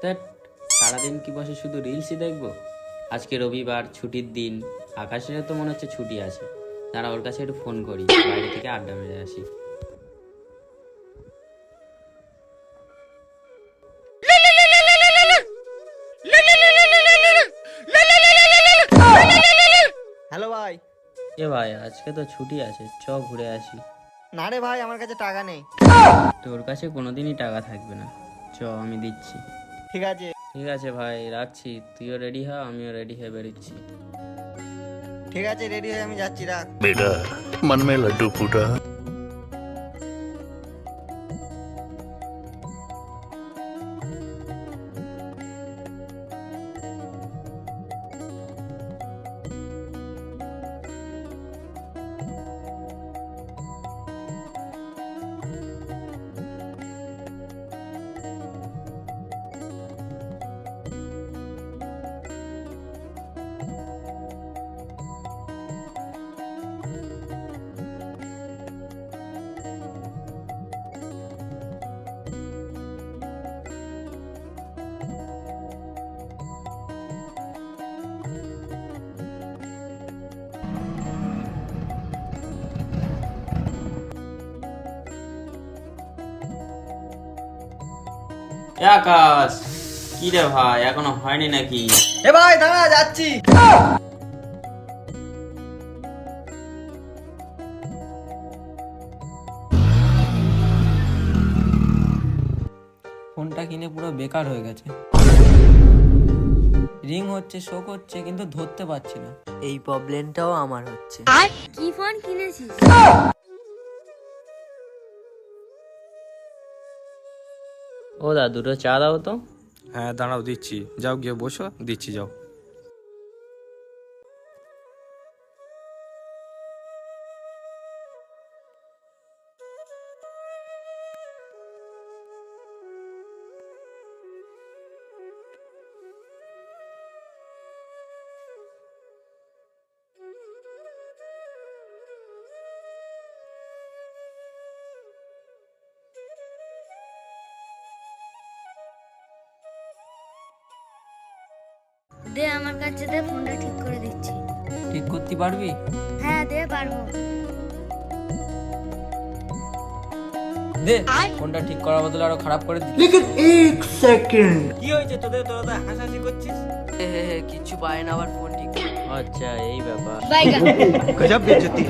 ধ্যাৎ, সারাদিন কি বসে শুধু রিলসই দেখবো? আজকে রবিবার, ছুটির দিন, আকাশেরও তো মনে হচ্ছে ছুটি আছে। দাঁড়া, ওর কাছে একটু ফোন করি, বাইরে থেকে আড্ডা মেরে আসি। হ্যালো ভাই। এ ভাই, আজকে তো ছুটি আছে, চ ঘুরে আসি। না রে ভাই, আমার কাছে টাকা নেই। তোর কাছে কোনোদিনই টাকা থাকবে না, চ আমি দিচ্ছি। ঠিক আছে। ঠিক আছে ভাই, রাখছি। তুইও রেডি হ, আমিও রেডি হয়ে বেরোচ্ছি। ঠিক আছে, রেডি হয়ে আমি যাচ্ছি, রাখ। बेटा मन में लड्डू फूटा। এ আকাশ, কি রে ভাই, এখনো হয়নি নাকি? এ ভাই দাঁড়া, যাচ্ছি। ফোনটা কিনে পুরো বেকার হয়ে গেছে। রিং হচ্ছে, শো করছে, কিন্তু ধরতে পারছি না। এই প্রবলেমটাও আমার হচ্ছে। কি ফোন কিনেছিস? ও দা, দুটো চা দাও তো। হ্যাঁ দাঁড়াও, দিচ্ছি। যাও গিয়ে বসো, দিচ্ছি, যাও। দে আমার কাছে দে, ফোনটা ঠিক করে দিচ্ছি। ঠিক করতে পারবি? হ্যাঁ দে, পারবো। দে, ফোনটা ঠিক করার বদলে আরো খারাপ করে দিচ্ছি। কি হয়েছে তোদের, তোরা তো হাসাহাসি করছিস? কিচ্ছু পায় না, আবার ফোন ঠিক। আচ্ছা, এই ব্যাপার। বাইগা। গজব বেজতি।